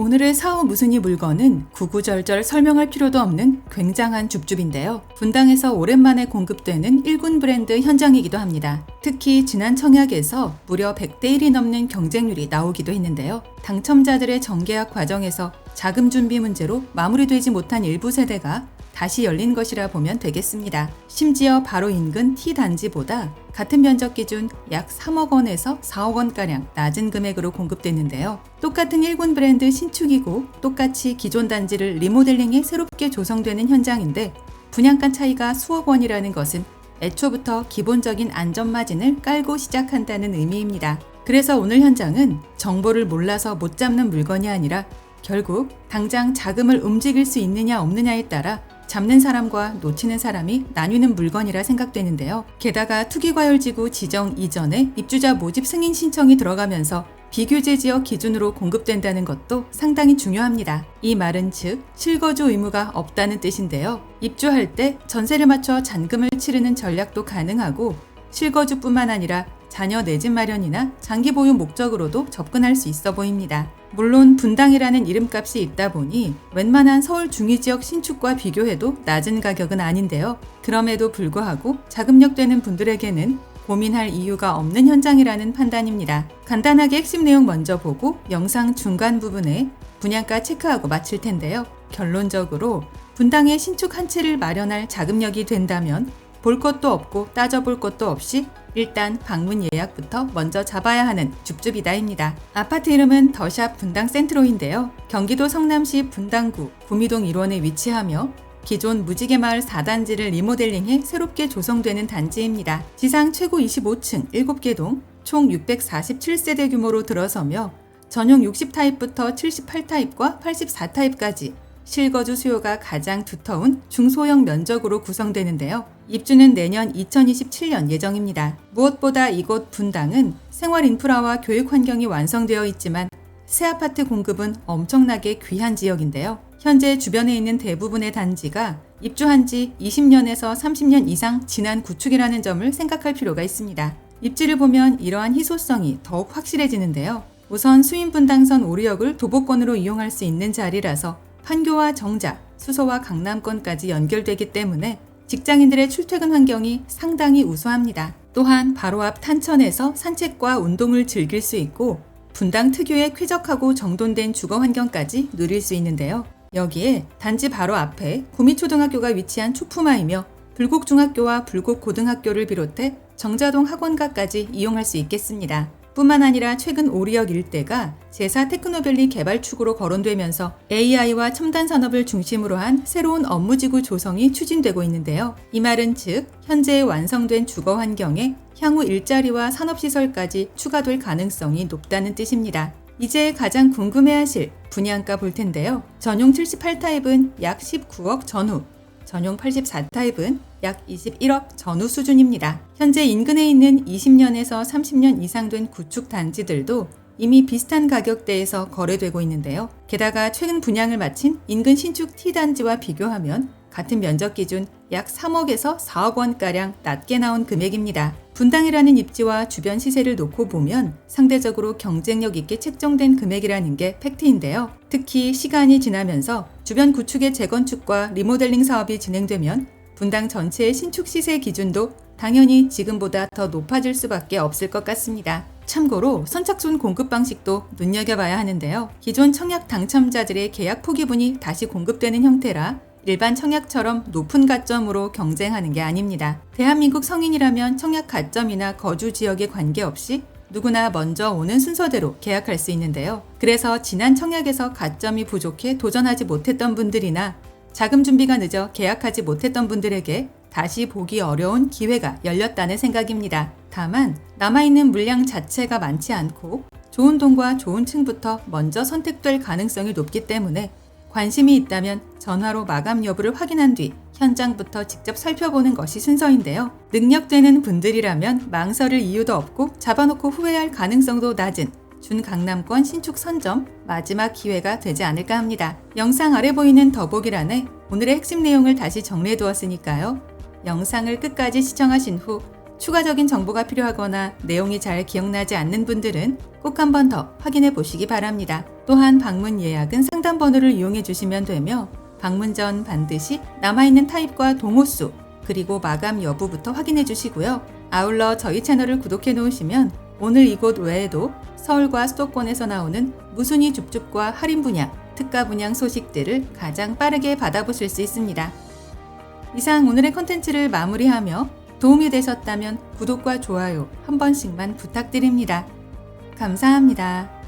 오늘의 사후 무순위 물건은 구구절절 설명할 필요도 없는 굉장한 줍줍인데요. 분당에서 오랜만에 공급되는 1군 브랜드 현장이기도 합니다. 특히 지난 청약에서 무려 100대 1이 넘는 경쟁률이 나오기도 했는데요. 당첨자들의 정계약 과정에서 자금 준비 문제로 마무리되지 못한 일부 세대가 다시 열린 것이라 보면 되겠습니다. 심지어 바로 인근 T단지보다 같은 면적 기준 약 3억 원에서 4억 원가량 낮은 금액으로 공급됐는데요. 똑같은 1군 브랜드 신축이고 똑같이 기존 단지를 리모델링해 새롭게 조성되는 현장인데 분양가 차이가 수억 원이라는 것은 애초부터 기본적인 안전마진을 깔고 시작한다는 의미입니다. 그래서 오늘 현장은 정보를 몰라서 못 잡는 물건이 아니라 결국 당장 자금을 움직일 수 있느냐 없느냐에 따라 잡는 사람과 놓치는 사람이 나뉘는 물건이라 생각되는데요. 게다가 투기과열지구 지정 이전에 입주자 모집 승인 신청이 들어가면서 비규제 지역 기준으로 공급된다는 것도 상당히 중요합니다. 이 말은 즉 실거주 의무가 없다는 뜻인데요. 입주할 때 전세를 맞춰 잔금을 치르는 전략도 가능하고 실거주뿐만 아니라 자녀 내 집 마련이나 장기 보유 목적으로도 접근할 수 있어 보입니다. 물론 분당이라는 이름값이 있다 보니 웬만한 서울 중위지역 신축과 비교해도 낮은 가격은 아닌데요. 그럼에도 불구하고 자금력 되는 분들에게는 고민할 이유가 없는 현장이라는 판단입니다. 간단하게 핵심 내용 먼저 보고 영상 중간 부분에 분양가 체크하고 마칠 텐데요. 결론적으로 분당에 신축 한 채를 마련할 자금력이 된다면 볼 것도 없고 따져볼 것도 없이 일단 방문 예약부터 먼저 잡아야 하는 줍줍이다입니다. 아파트 이름은 더샵 분당 센트로인데요. 경기도 성남시 분당구 구미동 1원에 위치하며 기존 무지개 마을 4단지를 리모델링해 새롭게 조성되는 단지입니다. 지상 최고 25층 7개 동 총 647세대 규모로 들어서며 전용 60타입부터 78타입과 84타입까지 실거주 수요가 가장 두터운 중소형 면적으로 구성되는데요. 입주는 내년 2027년 예정입니다. 무엇보다 이곳 분당은 생활 인프라와 교육 환경이 완성되어 있지만 새 아파트 공급은 엄청나게 귀한 지역인데요. 현재 주변에 있는 대부분의 단지가 입주한 지 20년에서 30년 이상 지난 구축이라는 점을 생각할 필요가 있습니다. 입지를 보면 이러한 희소성이 더욱 확실해지는데요. 우선 수인분당선 오류역을 도보권으로 이용할 수 있는 자리라서 판교와 정자, 수서와 강남권까지 연결되기 때문에 직장인들의 출퇴근 환경이 상당히 우수합니다. 또한 바로 앞 탄천에서 산책과 운동을 즐길 수 있고 분당 특유의 쾌적하고 정돈된 주거 환경까지 누릴 수 있는데요. 여기에 단지 바로 앞에 구미초등학교가 위치한 초품화이며 불곡중학교와 불곡고등학교를 비롯해 정자동 학원가까지 이용할 수 있겠습니다. 뿐만 아니라 최근 오리역 일대가 제4 테크노밸리 개발축으로 거론되면서 AI와 첨단 산업을 중심으로 한 새로운 업무지구 조성이 추진되고 있는데요. 이 말은 즉 현재 완성된 주거 환경에 향후 일자리와 산업시설까지 추가될 가능성이 높다는 뜻입니다. 이제 가장 궁금해하실 분양가 볼 텐데요. 전용 78타입은 약 19억 전후, 전용 84타입은 약 21억 전후 수준입니다. 현재 인근에 있는 20년에서 30년 이상 된 구축 단지들도 이미 비슷한 가격대에서 거래되고 있는데요. 게다가 최근 분양을 마친 인근 신축 T단지와 비교하면 같은 면적 기준 약 3억에서 4억 원가량 낮게 나온 금액입니다. 분당이라는 입지와 주변 시세를 놓고 보면 상대적으로 경쟁력 있게 책정된 금액이라는 게 팩트인데요. 특히 시간이 지나면서 주변 구축의 재건축과 리모델링 사업이 진행되면 분당 전체의 신축 시세 기준도 당연히 지금보다 더 높아질 수밖에 없을 것 같습니다. 참고로 선착순 공급 방식도 눈여겨봐야 하는데요. 기존 청약 당첨자들의 계약 포기분이 다시 공급되는 형태라 일반 청약처럼 높은 가점으로 경쟁하는 게 아닙니다. 대한민국 성인이라면 청약 가점이나 거주 지역에 관계없이 누구나 먼저 오는 순서대로 계약할 수 있는데요. 그래서 지난 청약에서 가점이 부족해 도전하지 못했던 분들이나 자금 준비가 늦어 계약하지 못했던 분들에게 다시 보기 어려운 기회가 열렸다는 생각입니다. 다만 남아있는 물량 자체가 많지 않고 좋은 동과 좋은 층부터 먼저 선택될 가능성이 높기 때문에 관심이 있다면 전화로 마감 여부를 확인한 뒤 현장부터 직접 살펴보는 것이 순서인데요. 능력되는 분들이라면 망설일 이유도 없고 잡아놓고 후회할 가능성도 낮은 준강남권 신축 선점 마지막 기회가 되지 않을까 합니다. 영상 아래 보이는 더보기란에 오늘의 핵심 내용을 다시 정리해 두었으니까요. 영상을 끝까지 시청하신 후 추가적인 정보가 필요하거나 내용이 잘 기억나지 않는 분들은 꼭 한 번 더 확인해 보시기 바랍니다. 또 또한 방문 예약은 상담 번호를 이용해 주시면 되며 방문 전 반드시 남아있는 타입과 동호수 그리고 마감 여부부터 확인해 주시고요. 아울러 저희 채널을 구독해 놓으시면 오늘 이곳 외에도 서울과 수도권에서 나오는 무순위 줍줍과 할인 분양, 특가 분양 소식들을 가장 빠르게 받아보실 수 있습니다. 이상 오늘의 컨텐츠를 마무리하며 도움이 되셨다면 구독과 좋아요 한 번씩만 부탁드립니다. 감사합니다.